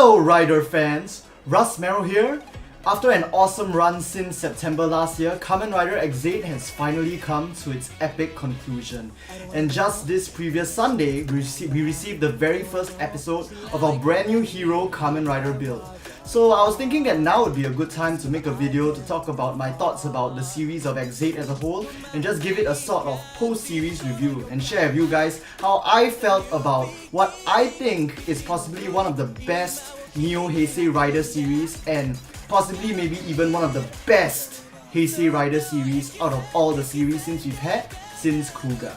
Hello Rider fans, Rustmarrow here. After an awesome run since September last year, Kamen Rider Ex-Aid has finally come to its epic conclusion. And just this previous Sunday, we received the very first episode of our brand new hero Kamen Rider build. So I was thinking that now would be a good time to make a video to talk about my thoughts about the series of Ex-Aid as a whole and just give it a sort of post-series review and share with you guys how I felt about what I think is possibly one of the best neo-Heisei Rider series and possibly maybe even one of the best Heisei Rider series out of all the series since we've had since Kuga.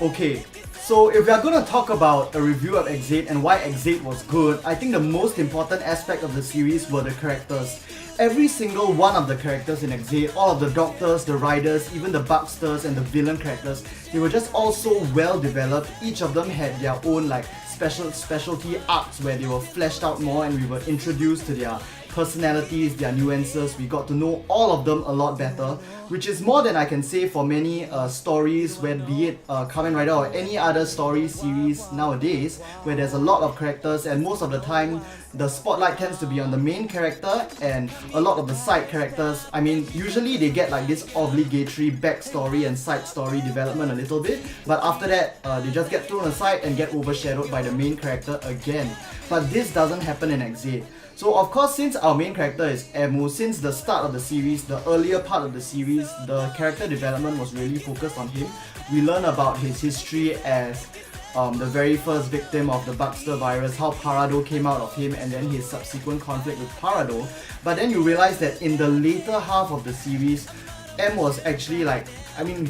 Okay, so if we are going to talk about a review of Ex-Aid and why Ex-Aid was good, I think the most important aspect of the series were the characters. Every single one of the characters in Ex-Aid, all of the doctors, the riders, even the Bucksters and the villain characters, they were just all so well developed. Each of them had their own specialty arcs where they were fleshed out more and we were introduced to their personalities, their nuances. We got to know all of them a lot better, which is more than I can say for many stories, where be it Kamen Rider or any other story series nowadays, where there's a lot of characters and most of the time the spotlight tends to be on the main character and a lot of the side characters. I mean, usually they get like this obligatory backstory and side story development a little bit, but after that they just get thrown aside and get overshadowed by the main character again. But this doesn't happen in Ex-Aid. So of course, since our main character is Emu, since the start of the series, the earlier part of the series, the character development was really focused on him. We learn about his history as the very first victim of the Buckster virus, how Parado came out of him, and then his subsequent conflict with Parado. But then you realize that in the later half of the series, M was actually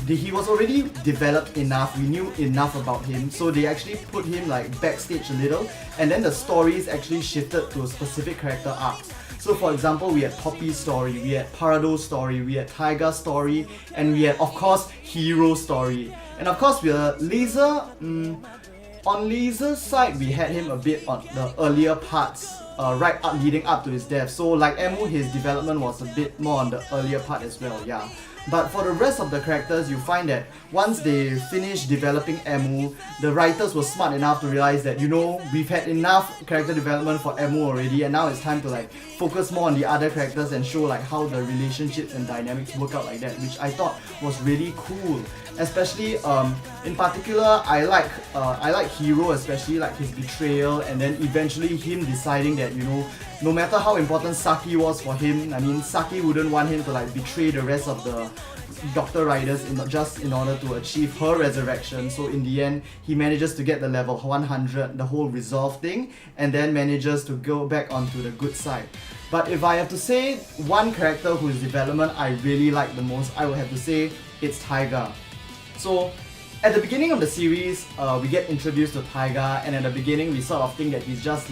he was already developed enough, we knew enough about him, so they actually put him backstage a little, and then the stories actually shifted to a specific character arcs. So for example, we had Poppy's story, we had Parado's story, we had Taiga's story, and we had of course Hero's story. And of course Laser, on Laser's side we had him a bit on the earlier parts, leading up to his death. So like Emu, his development was a bit more on the earlier part as well, yeah. But for the rest of the characters, you find that once they finished developing Emu, the writers were smart enough to realize that, you know, we've had enough character development for Emu already, and now it's time to focus more on the other characters and show how the relationships and dynamics work out like that, which I thought was really cool. Especially in particular, I like Hero, especially his betrayal, and then eventually him deciding that, you know, no matter how important Saki was for him, I mean, Saki wouldn't want him to betray the rest of the Dr. Riders just in order to achieve her resurrection. So in the end, he manages to get the level 100, the whole resolve thing, and then manages to go back onto the good side. But if I have to say one character whose development I really like the most, I would have to say it's Taiga. So at the beginning of the series, we get introduced to Taiga, and at the beginning we sort of think that he's just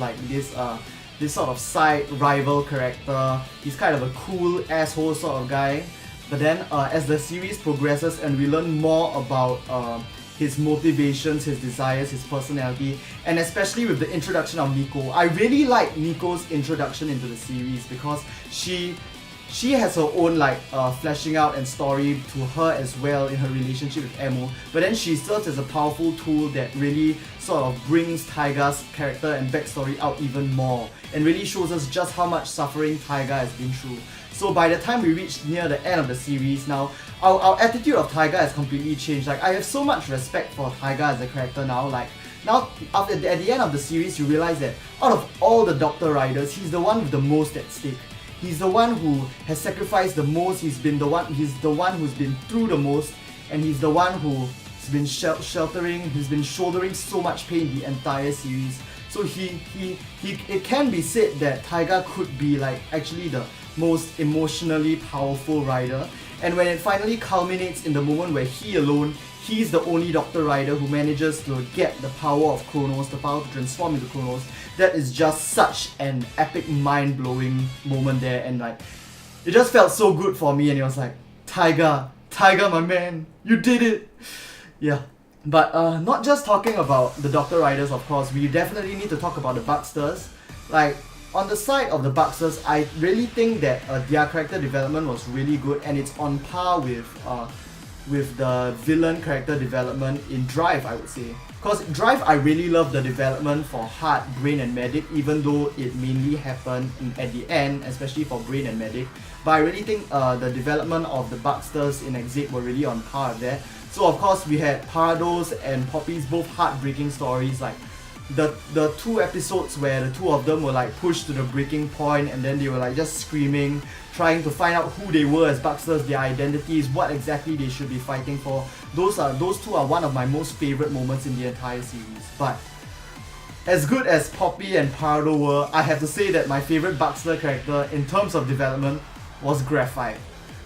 this sort of side rival character. He's kind of a cool asshole sort of guy. But then as the series progresses and we learn more about his motivations, his desires, his personality, and especially with the introduction of Nico. I really like Nico's introduction into the series because she has her own fleshing out and story to her as well in her relationship with Emu, but then she serves as a powerful tool that really sort of brings Taiga's character and backstory out even more and really shows us just how much suffering Taiga has been through. So by the time we reach near the end of the series now, our attitude of Taiga has completely changed. I have so much respect for Taiga as a character now. Now at the end of the series, you realize that out of all the Dr. Riders, he's the one with the most at stake. He's the one who has sacrificed the most, he's the one who's been through the most, and he's the one who's been he's been shouldering so much pain the entire series. So it can be said that Taiga could be actually the most emotionally powerful rider, and when it finally culminates in the moment where he's the only Dr. Rider who manages to get the power of Kronos, the power to transform into Kronos, that is just such an epic, mind-blowing moment there, and it just felt so good for me, and it was Taiga, my man, you did it! Yeah. But not just talking about the Dr. Riders, of course, we definitely need to talk about the Bucksters. On the side of the Bucksters, I really think that their character development was really good, and it's on par with the villain character development in Drive, I would say. Because Drive, I really love the development for Heart, Brain and Medic, even though it mainly happened at the end, especially for Brain and Medic. But I really think the development of the Bucksters in Ex-Aid were really on par with that. So of course we had Parado's and Poppy's both heartbreaking stories, like the 2 episodes where the 2 of them were like pushed to the breaking point and then they were like just screaming, trying to find out who they were as Bucksters, their identities, what exactly they should be fighting for. Those 2 are one of my most favorite moments in the entire series. But as good as Poppy and Parado were, I have to say that my favorite Buckster character in terms of development was Graphite.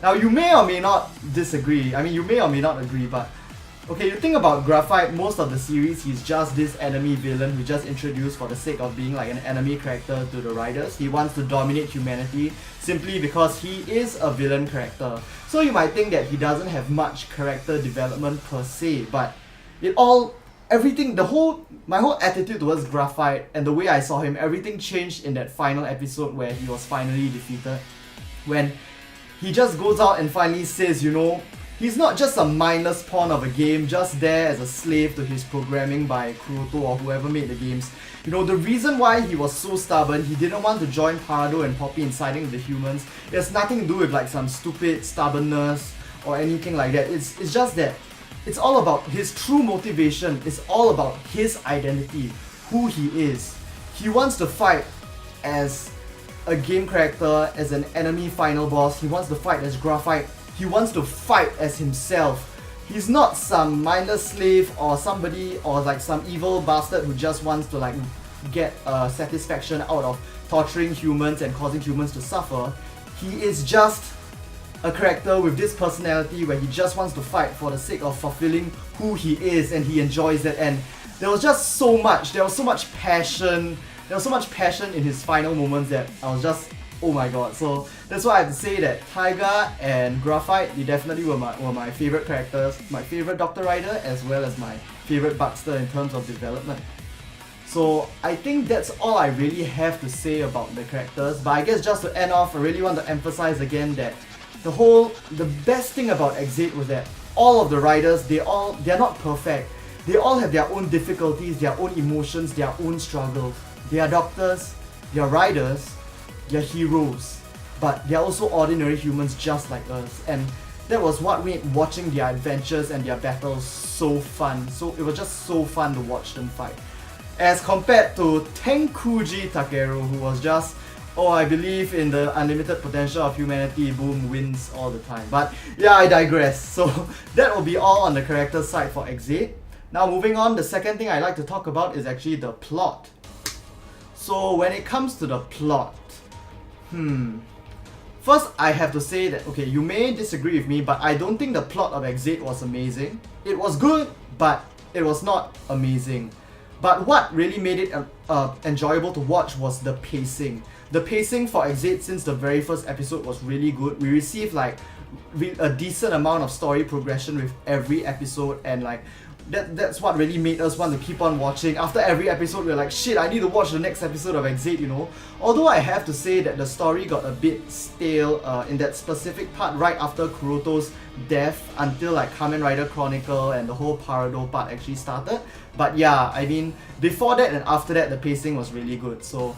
Now you may or may not disagree, I mean you may or may not agree, but okay, you think about Graphite, most of the series he's just this enemy villain who just introduced for the sake of being like an enemy character to the Riders. He wants to dominate humanity simply because he is a villain character. So you might think that he doesn't have much character development per se, but my whole attitude towards Graphite and the way I saw him, everything changed in that final episode where he was finally defeated. When he just goes out and finally says, you know, he's not just a mindless pawn of a game, just there as a slave to his programming by Kuroto or whoever made the games. You know, the reason why he was so stubborn, he didn't want to join Parado and Poppy in siding with the humans, it has nothing to do with like some stupid stubbornness or anything like that. It's just that it's all about his true motivation. It's all about his identity, who he is. He wants to fight as a game character, as an enemy final boss. He wants to fight as Graphite. He wants to fight as himself. He's not some mindless slave or somebody or like some evil bastard who just wants to like get satisfaction out of torturing humans and causing humans to suffer. He is just a character with this personality where he just wants to fight for the sake of fulfilling who he is, and he enjoys that. And there was just so much, there was so much passion in his final moments that I was just, oh my god. So that's why I have to say that Taiga and Graphite, they definitely were my favorite characters, my favorite Dr. Rider as well as my favorite Buckster in terms of development. So I think that's all I really have to say about the characters. But I guess just to end off, I really want to emphasize again that the best thing about Ex-Aid was that all of the riders, they're not perfect. They all have their own difficulties, their own emotions, their own struggles. They are doctors, they are riders, they are heroes, but they are also ordinary humans just like us. And that was what made watching their adventures and their battles so fun. So it was just so fun to watch them fight. As compared to Tenkuji Takeru, who was just, oh, I believe in the unlimited potential of humanity, boom, wins all the time. But yeah, I digress. So that will be all on the character side for Ex-Aid. Now moving on, the second thing I like to talk about is actually the plot. So when it comes to the plot, first I have to say that, okay, you may disagree with me, but I don't think the plot of Ex-Aid was amazing. It was good, but it was not amazing. But what really made it enjoyable to watch was the pacing. The pacing for Ex-Aid since the very first episode was really good. We received like a decent amount of story progression with every episode, and like that's what really made us want to keep on watching. After every episode, we're like, shit, I need to watch the next episode of Ex-Aid, you know. Although I have to say that the story got a bit stale in that specific part right after Kuroto's death until like Kamen Rider Chronicle and the whole Parado part actually started. But yeah, I mean, before that and after that, the pacing was really good. So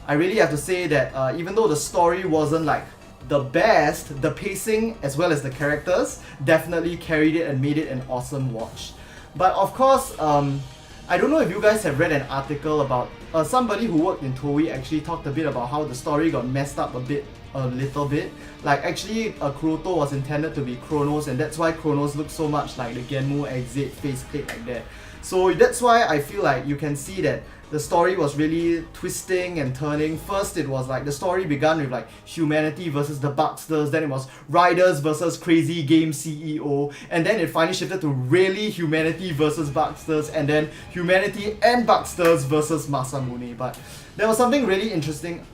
I really have to say that even though the story wasn't like the best, the pacing as well as the characters definitely carried it and made it an awesome watch. But of course, I don't know if you guys have read an article about somebody who worked in Toei actually talked a bit about how the story got messed up a little bit. Like actually, Kuroto was intended to be Kronos, and that's why Kronos looks so much like the Genmu Ex-Aid faceplate like that. So that's why I feel like you can see that the story was really twisting and turning. First it was like the story began with like humanity versus the Bucksters, then it was Riders versus Crazy Game CEO, and then it finally shifted to really humanity versus Bucksters, and then humanity and Bucksters versus Masamune. But there was something really interesting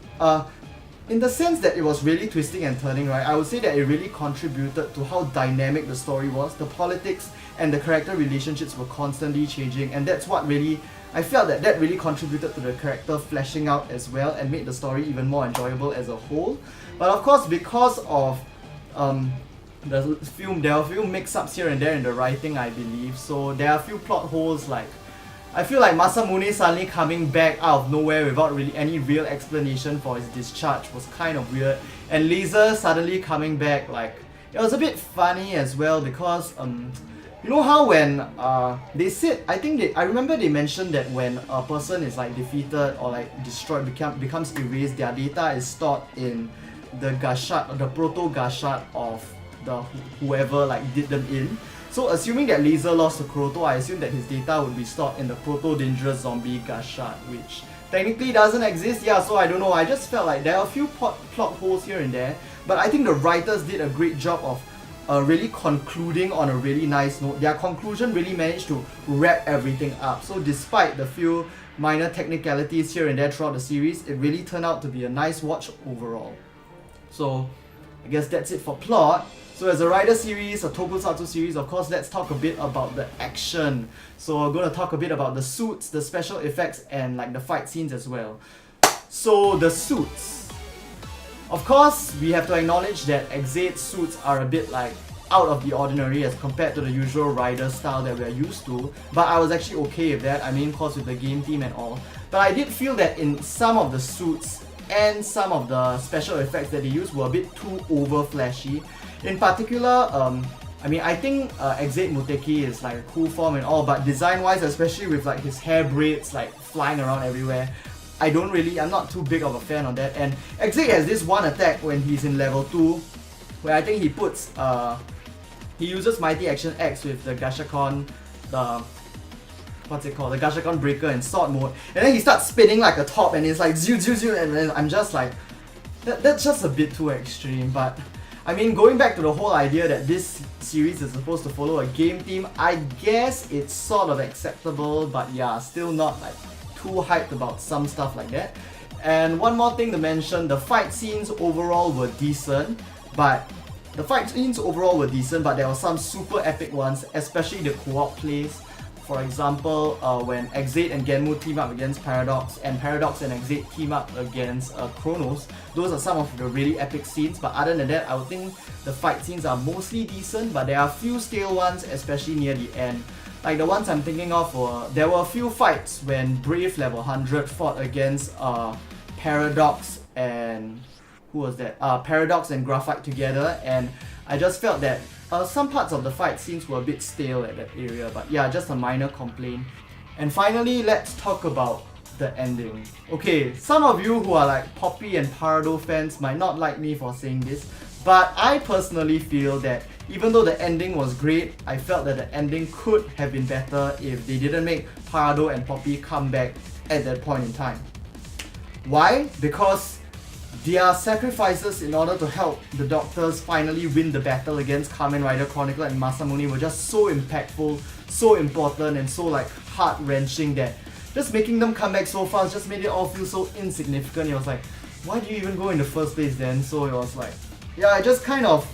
in the sense that it was really twisting and turning, right? I would say that it really contributed to how dynamic the story was. The politics and the character relationships were constantly changing, and that's what really, I felt that really contributed to the character fleshing out as well and made the story even more enjoyable as a whole. But of course, because of there are a few mix-ups here and there in the writing, I believe, so there are a few plot holes like I feel like Masamune suddenly coming back out of nowhere without really any real explanation for his discharge was kind of weird. And Laser suddenly coming back, like, it was a bit funny as well because you know how when they said, I remember they mentioned that when a person is like defeated or like destroyed, becomes erased, their data is stored in the gashat, the proto gashat of the whoever like did them in. So assuming that Laser lost to Kuroto, I assume that his data would be stored in the proto dangerous zombie gashat, which technically doesn't exist. Yeah, so I don't know, I just felt like there are a few plot holes here and there, but I think the writers did a great job of really concluding on a really nice note. Their conclusion really managed to wrap everything up. So despite the few minor technicalities here and there throughout the series, it really turned out to be a nice watch overall. So I guess that's it for plot. So as a Rider series, a Tokusatsu series, of course, let's talk a bit about the action. So we're going to talk a bit about the suits, the special effects, and like the fight scenes as well. So the suits. Of course, we have to acknowledge that Ex-Aid suits are a bit like out of the ordinary as compared to the usual Rider style that we are used to, but I was actually okay with that. I mean, of course, with the game theme and all. But I did feel that in some of the suits and some of the special effects that they used were a bit too over flashy. In particular, I mean, I think Ex-Aid Muteki is like a cool form and all, but design-wise, especially with like his hair braids like flying around everywhere, I'm not too big of a fan on that. And Ex-Aid has this one attack when he's in level 2, where I think he puts, he uses Mighty Action X with the Gashakon, what's it called, the Gashakon Breaker in sword mode, and then he starts spinning like a top and it's like zoom zoom zoom, and then I'm just like, that's just a bit too extreme. But I mean, going back to the whole idea that this series is supposed to follow a game theme, I guess it's sort of acceptable, but yeah, still not like too hyped about some stuff like that. And one more thing to mention, the fight scenes overall were decent, but there were some super epic ones, especially the co-op plays. For example, when Ex-Aid and Genmu team up against Paradox, and Paradox and Ex-Aid team up against Chronos, those are some of the really epic scenes. But other than that, I would think the fight scenes are mostly decent, but there are a few stale ones, especially near the end. Like the ones I'm thinking of there were a few fights when Brave level 100 fought against Paradox and who was that? Paradox and Graphite together, and I just felt that some parts of the fight scenes were a bit stale at that area, but yeah, just a minor complaint. And finally, let's talk about the ending. Okay, some of you who are like Poppy and Parado fans might not like me for saying this, but I personally feel that even though the ending was great, I felt that the ending could have been better if they didn't make Parado and Poppy come back at that point in time. Why? Because their sacrifices in order to help the doctors finally win the battle against Kamen Rider Chronicle and Masamune were just so impactful, so important, and so like heart-wrenching that just making them come back so fast just made it all feel so insignificant. It was like, why do you even go in the first place then? So it was like, yeah, I just kind of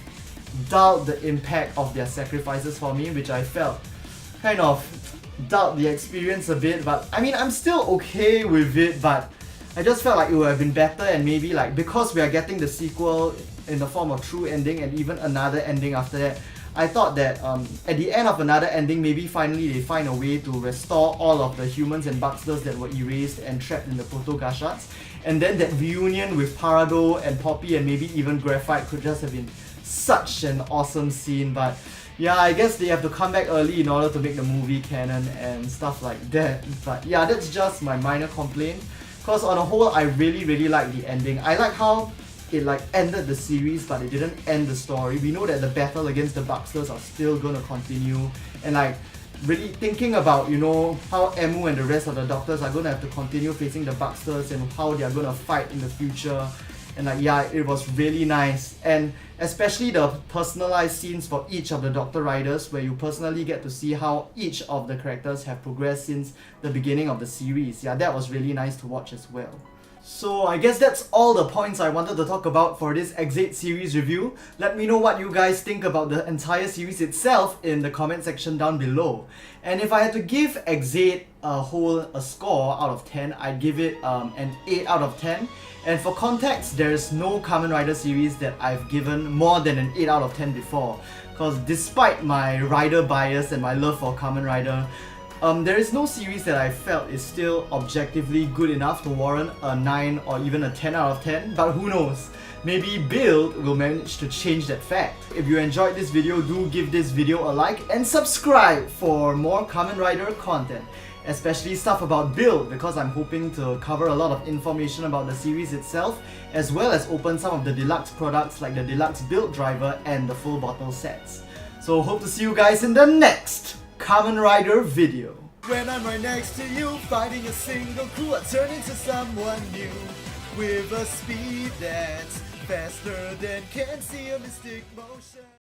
dulled the impact of their sacrifices for me, which I felt kind of dulled the experience a bit. But I mean, I'm still okay with it, but I just felt like it would have been better, and maybe like because we are getting the sequel in the form of True Ending and even another ending after that, I thought that at the end of another ending, maybe finally they find a way to restore all of the humans and Bucksters that were erased and trapped in the Proto Gashats, and then that reunion with Parado and Poppy and maybe even Graphite could just have been such an awesome scene. But yeah, I guess they have to come back early in order to make the movie canon and stuff like that. But yeah, that's just my minor complaint. Because on a whole, I really like the ending. I like how it like ended the series, but it didn't end the story. We know that the battle against the Bucksters are still gonna continue, and like really thinking about, you know, how Emu and the rest of the doctors are gonna have to continue facing the Bucksters and how they are gonna fight in the future. And like, yeah, it was really nice. And especially the personalized scenes for each of the Doctor Riders, where you personally get to see how each of the characters have progressed since the beginning of the series. Yeah, that was really nice to watch as well. So I guess that's all the points I wanted to talk about for this Ex-Aid series review. Let me know what you guys think about the entire series itself in the comment section down below. And if I had to give Ex-Aid a score out of 10, I'd give it an 8 out of 10. And for context, there is no Kamen Rider series that I've given more than an 8 out of 10 before. Because despite my Rider bias and my love for Kamen Rider, There is no series that I felt is still objectively good enough to warrant a 9 or even a 10 out of 10, but who knows? Maybe Build will manage to change that fact. If you enjoyed this video, do give this video a like and subscribe for more Kamen Rider content, especially stuff about Build, because I'm hoping to cover a lot of information about the series itself, as well as open some of the deluxe products like the deluxe Build driver and the full bottle sets. So hope to see you guys in the next Kamen Rider video. When I'm right next to you, fighting a single crew, I turn into someone new with a speed that's faster than can see a mystic motion.